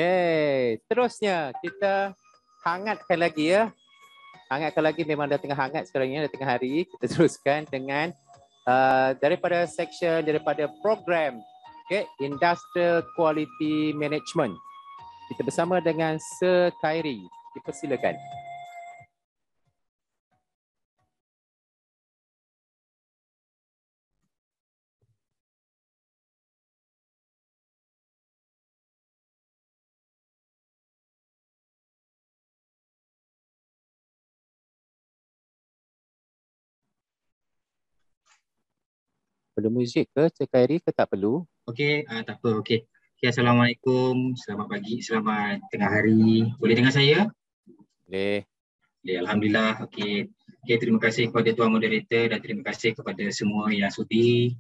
Okay, terusnya kita hangatkan lagi ya. Hangatkan lagi, memang dah tengah hangat sekarang ni, dah tengah hari. Kita teruskan dengan daripada section, daripada program Industrial Quality Management. Kita bersama dengan Sir Khairi. Dipersilakan. Perlu muzik ke Sir Khairi ke tak perlu? Okey, tak apa. Okey. Okay, Assalamualaikum. Selamat pagi, selamat tengah hari. Boleh dengar saya? Boleh. Okay, Alhamdulillah. Okey. Okay, terima kasih kepada Tuan Moderator dan terima kasih kepada semua yang sudi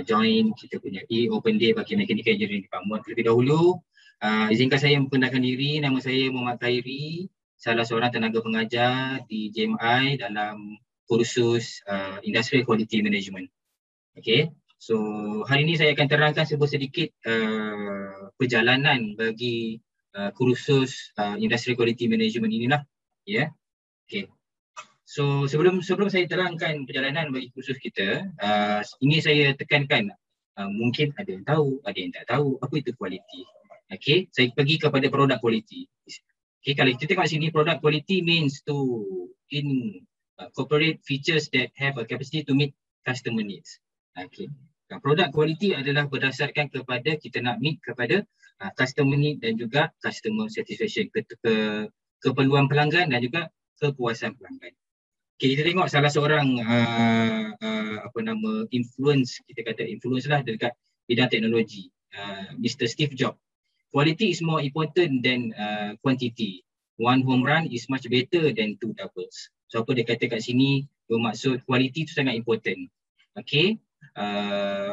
join kita punya Open Day bagi Mechanical Engineering Department. Terlebih dahulu, izinkan saya memperkenalkan diri. Nama saya Muhammad Khairi, salah seorang tenaga pengajar di JMI dalam kursus Industrial Quality Management. Okey. So hari ini saya akan terangkan sedikit perjalanan bagi kursus Industrial Quality Management inilah, ya. Okey. So sebelum saya terangkan perjalanan bagi kursus kita, ini saya tekankan, mungkin ada yang tahu, ada yang tak tahu apa itu quality. Okey, saya pergi kepada produk quality. Okey, kalau kita tengok sini, product quality means to incorporate features that have a capacity to meet customer needs. Okey. Produk quality adalah berdasarkan kepada kita nak meet kepada customer need dan juga customer satisfaction, keperluan pelanggan dan juga kepuasan pelanggan. Okay, kita tengok salah seorang influence, kita kata influence lah dekat bidang teknologi, Mr. Steve Jobs. Quality is more important than quantity. One home run is much better than two doubles. So apa dia kata kat sini, bermaksud quality itu sangat important. Okay.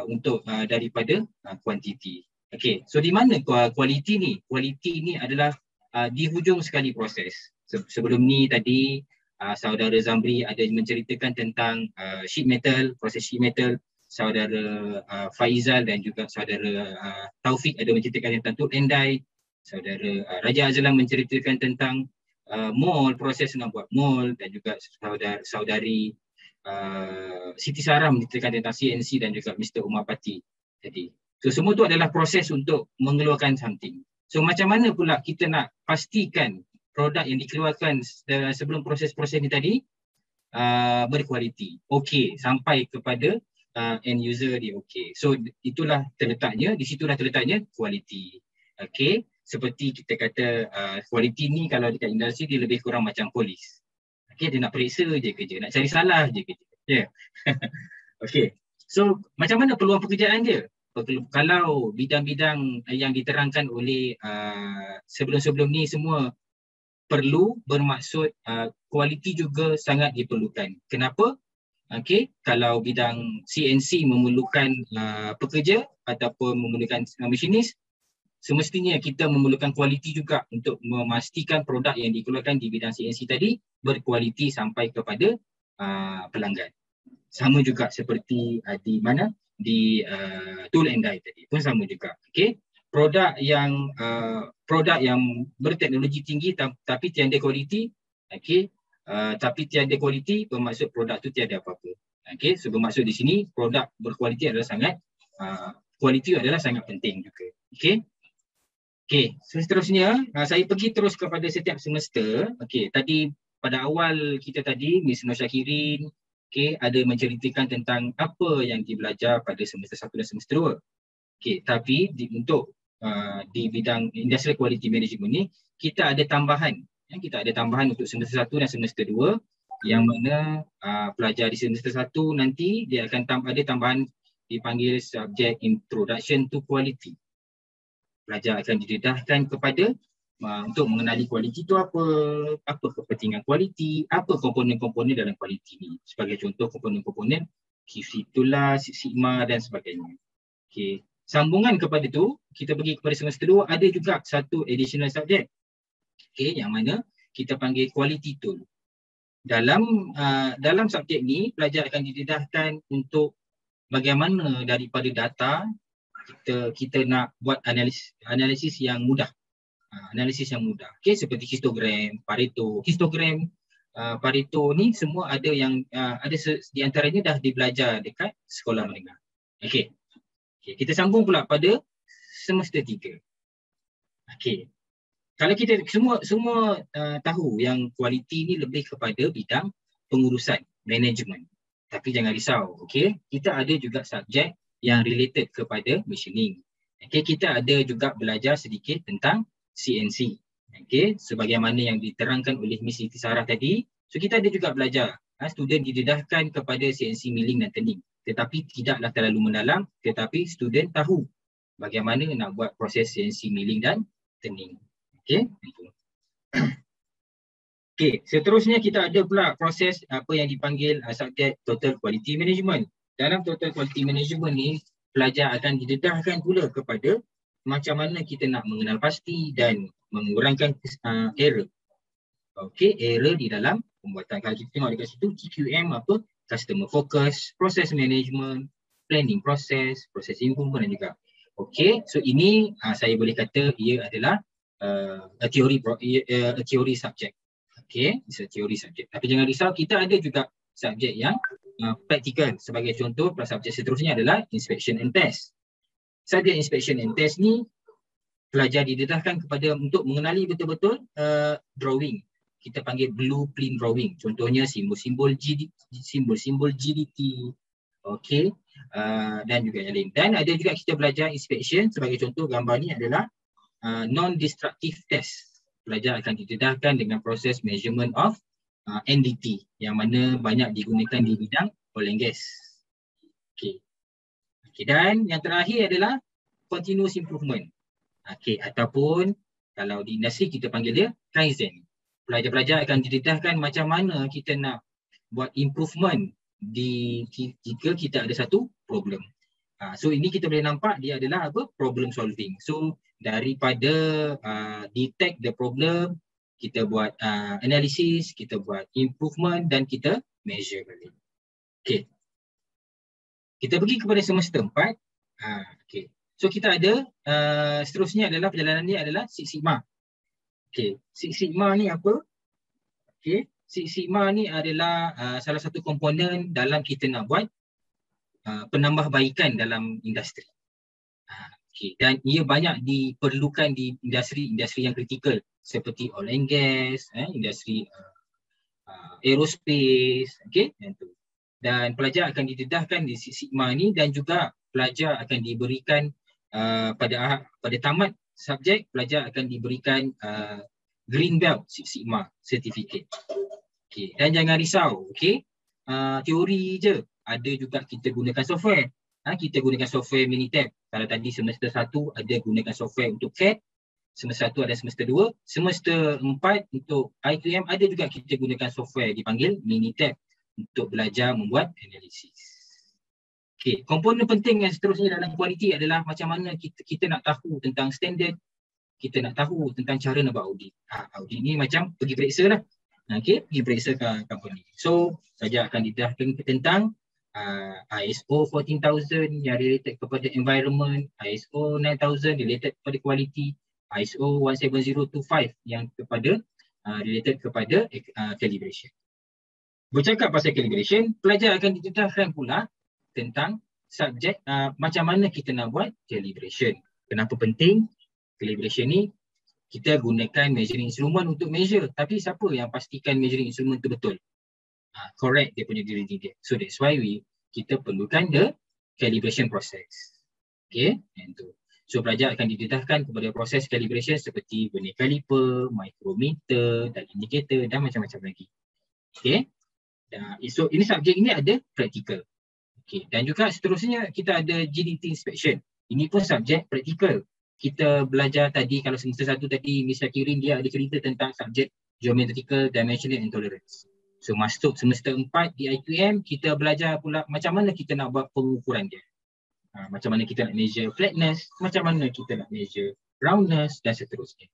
Untuk daripada quantity. Okay, so di mana quality ni? Quality ni adalah di hujung sekali proses. Sebelum ni tadi saudara Zamri ada menceritakan tentang sheet metal, proses sheet metal. Saudara Faizal dan juga saudara Taufik ada menceritakan tentang tool and die. Saudara Raja Azlan menceritakan tentang mold, proses nak buat mold, dan juga saudari Siti Sarah menceritakan tentang CNC dan juga Mr. Umar Pati tadi. So semua tu adalah proses untuk mengeluarkan something. So macam mana pula kita nak pastikan produk yang dikeluarkan sebelum proses-proses ni tadi berkualiti, okey, sampai kepada end user dia okey. So itulah terletaknya, di situlah terletaknya quality. Okey, seperti kita kata quality ni kalau dekat industri dia lebih kurang macam polis. Okay, dia nak periksa je kerja, nak cari salah je kerja. Yeah. Okay, so macam mana peluang pekerjaan dia? Kalau bidang-bidang yang diterangkan oleh sebelum-sebelum ni semua perlu, bermaksud kualiti juga sangat diperlukan. Kenapa? Okay, kalau bidang CNC memerlukan pekerja ataupun memerlukan machinis, semestinya kita memerlukan kualiti juga untuk memastikan produk yang dikeluarkan di bidang CNC tadi berkualiti sampai kepada pelanggan. Sama juga seperti di mana? Di tool and die tadi pun sama juga. Okay? Produk yang berteknologi tinggi tapi tiada kualiti, okay? Tapi tiada kualiti bermaksud produk tu tiada apa-apa. Okay? So bermaksud di sini produk berkualiti adalah sangat kualiti adalah sangat penting juga. Okay? Okey, seterusnya saya pergi terus kepada setiap semester. Okey, tadi pada awal kita tadi Miss Nur Syakirin ada menceritakan tentang apa yang dibelajar pada semester 1 dan semester 2. Okey, tapi untuk di bidang Industrial Quality Management ni kita ada tambahan. Kita ada tambahan untuk semester 1 dan semester 2 yang mana pelajar di semester 1 nanti dia akan ada tambahan dipanggil subjek Introduction to Quality. Pelajar akan didedahkan kepada untuk mengenali kualiti itu apa kepentingan kualiti, apa komponen-komponen dalam kualiti ni. Sebagai contoh komponen-komponen QC Tula, Six Sigma dan sebagainya. Okey, sambungan kepada tu kita pergi kepada semester 2 ada juga satu additional subject. Okey, yang mana kita panggil quality tool. Dalam subjek ni pelajar akan didedahkan untuk bagaimana daripada data kita nak buat analisis yang mudah. analisis yang mudah. Okay, seperti histogram, Pareto. Histogram, Pareto ni semua ada yang di antaranya dah dibelajar dekat sekolah menengah. Okay. Okay, kita sambung pula pada semester 3. Okay. Kalau kita semua tahu yang kualiti ni lebih kepada bidang pengurusan, management. Tapi jangan risau, okay? Kita ada juga subjek yang related kepada machining. Okay, kita ada juga belajar sedikit tentang CNC. Okay, sebagaimana yang diterangkan oleh Miss Siti Sarah tadi. So kita ada juga belajar. Student didedahkan kepada CNC milling dan turning. Tetapi tidaklah terlalu mendalam, tetapi student tahu bagaimana nak buat proses CNC milling dan turning. Okay. Okay, seterusnya kita ada pula proses apa yang dipanggil subjek Total Quality Management. Dalam Total Quality Management ni, pelajar akan didedahkan pula kepada macam mana kita nak mengenal pasti dan mengurangkan error. Okay, error di dalam pembuatan. Kalau kita tengok dekat situ, TQM apa? Customer Focus, Process Management, Planning Process, Process Improvement dan juga. Okay, so ini saya boleh kata ia adalah a theory subject. Okay, it's a theory subject. Tapi jangan risau, kita ada juga subjek yang practical. Sebagai contoh, subjek seterusnya adalah inspection and test. Subjek inspection and test ni, pelajar didedahkan kepada untuk mengenali betul-betul drawing. Kita panggil blueprint drawing. Contohnya simbol-simbol GDT, okay, dan juga yang lain. Dan ada juga kita belajar inspection. Sebagai contoh, gambar ni adalah non-destructive test. Pelajar akan didedahkan dengan proses measurement of NDT yang mana banyak digunakan di bidang oil and gas. Okay. Okay. Dan yang terakhir adalah continuous improvement. Okay. Ataupun kalau di industri kita panggil dia Kaizen. Pelajar-pelajar akan didedahkan macam mana kita nak buat improvement jika kita ada satu problem. So ini kita boleh nampak dia adalah apa? Problem solving. So daripada detect the problem, kita buat analysis, kita buat improvement dan kita measure balik. Okay. Kita pergi kepada semester 4. Okay. So kita ada seterusnya adalah perjalanan ni adalah Six Sigma. Okay. Six Sigma ni apa? Okay. Six Sigma ni adalah salah satu komponen dalam kita nak buat penambahbaikan dalam industri. Okay. Dan ia banyak diperlukan di industri yang kritikal seperti oil and gas, industri aerospace, okay? Dan pelajar akan didedahkan di Six Sigma ni dan juga pelajar akan diberikan pada tamat subjek, pelajar akan diberikan Green Belt Six Sigma Certificate. Okay. Dan jangan risau, okay? Teori je. Ada juga kita gunakan software. Kita gunakan software Minitab. Kalau tadi semester 1 ada gunakan software untuk CAD. Semester 1 ada semester 2. Semester 4 untuk IQM ada juga kita gunakan software dipanggil Minitab untuk belajar membuat analisis. Okay. Komponen penting yang seterusnya dalam kualiti adalah macam mana kita nak tahu tentang standard. Kita nak tahu tentang cara nak buat audit. Audit ni macam pergi periksa lah. Okay, pergi periksa company. So, saja akan didedahkan tentang ISO 14000 yang related kepada environment, ISO 9000 related kepada quality, ISO 17025 yang related kepada calibration. Bercakap pasal calibration, pelajar akan didedahkan pula tentang subjek macam mana kita nak buat calibration. Kenapa penting? Calibration ni kita gunakan measuring instrument untuk measure, tapi siapa yang pastikan measuring instrument itu betul? Correct dia punya diri dia. So that's why kita perlukan the calibration process. Okay, yang tu. So pelajar akan didedahkan kepada proses calibration seperti vernier caliper, micrometer, dan indicator dan macam-macam lagi. Okay. So ini subjek ini ada practical. Okay. Dan juga seterusnya kita ada GDT inspection. Ini pun subjek practical. Kita belajar tadi, kalau semester 1 tadi Miss Syakirin dia ada cerita tentang subjek geometrical dimensional and tolerance. So masuk semester 4 di IQM, kita belajar pula macam mana kita nak buat pengukuran dia. Macam mana kita nak measure flatness, macam mana kita nak measure roundness dan seterusnya.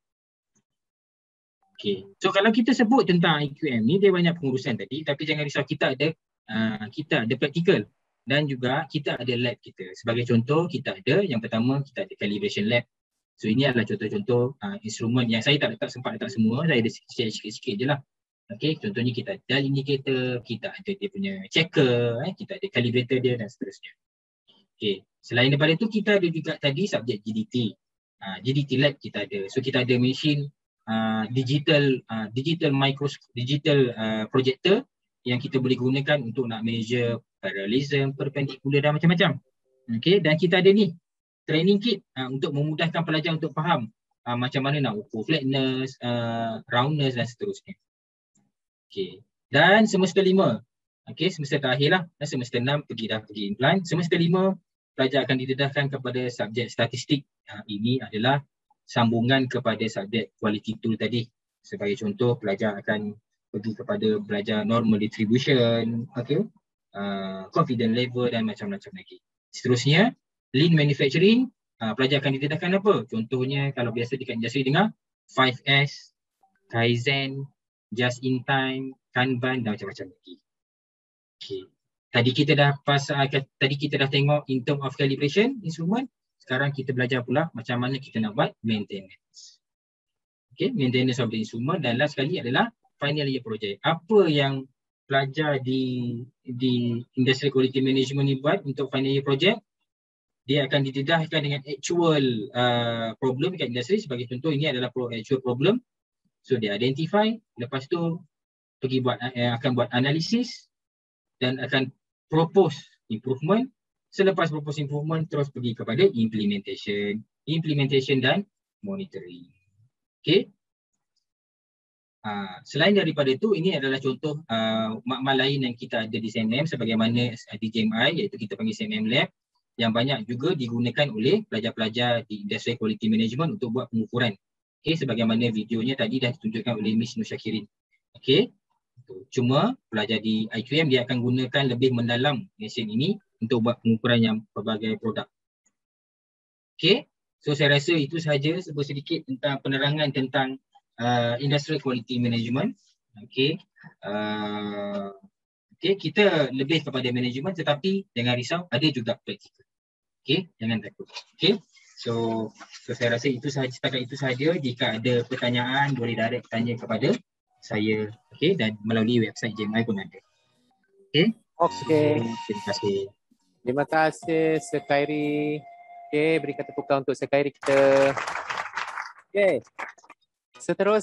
Okay. So kalau kita sebut tentang IQM ni, dia banyak pengurusan tadi, tapi jangan risau, kita ada practical dan juga kita ada lab kita. Sebagai contoh, kita ada yang pertama, kita ada calibration lab. So ini adalah contoh-contoh instrumen yang saya tak sempat letak semua, saya ada sikit-sikit je lah. Okay, contohnya kita ada dial indicator, kita ada dia punya checker, kita ada calibrator dia dan seterusnya. Okay, selain daripada itu kita ada juga tadi subjek GDT. GDT lab kita ada. So kita ada machine digital projector yang kita boleh gunakan untuk nak measure parallelism, perpendicular dan macam-macam. Okay, dan kita ada ni training kit untuk memudahkan pelajar untuk faham macam mana nak ukur flatness, roundness dan seterusnya. Okay. Dan semester 5, okay, semester terakhir lah, semester 6 pergi implant. Semester 5 pelajar akan didedahkan kepada subjek statistik. Ini adalah sambungan kepada subjek quality tool tadi. Sebagai contoh, pelajar akan pergi kepada belajar normal distribution, okay, confidence level dan macam-macam lagi. Seterusnya, lean manufacturing, pelajar akan didedahkan apa? Contohnya kalau biasa dekat industri dengar 5S, Kaizen, just in time, Kanban dan macam-macam lagi. Okay. Tadi kita dah tengok in term of calibration instrument. Sekarang kita belajar pula macam mana kita nak buat maintenance. Okay, maintenance of the instrument. Dan last sekali adalah final year project. Apa yang pelajar di industry quality management ni buat untuk final year project? Dia akan didedahkan dengan actual problem dekat industri. Sebagai contoh, ini adalah actual problem. So dia identify, lepas tu akan buat analisis dan akan propose improvement. Selepas propose improvement, terus pergi kepada implementation dan monitoring. Okay. Selain daripada itu, ini adalah contoh makmal lain yang kita ada di CMM sebagaimana di JMI, iaitu kita panggil CMM Lab, yang banyak juga digunakan oleh pelajar-pelajar di Industrial Quality Management untuk buat pengukuran. Okay, sebagaimana videonya tadi dah ditunjukkan oleh Miss Nusyakirin. Okay. Cuma pelajar di IQM dia akan gunakan lebih mendalam mesin ini untuk buat pengukuran yang pelbagai produk. Okay. So saya rasa itu sahaja sedikit tentang penerangan tentang Industrial Quality Management. Okay. Okay, kita lebih kepada manajemen tetapi jangan risau, ada juga praktikal. Okay, jangan takut. Okay. So saya rasa setakat itu sahaja. Jika ada pertanyaan boleh direct tanya kepada saya, okay, dan melalui website JMI pun ada. Okay. Okay. So, terima kasih. Terima kasih Sekairi. Okay, berikan tepukan untuk Sekairi kita. Okay. Seterusnya.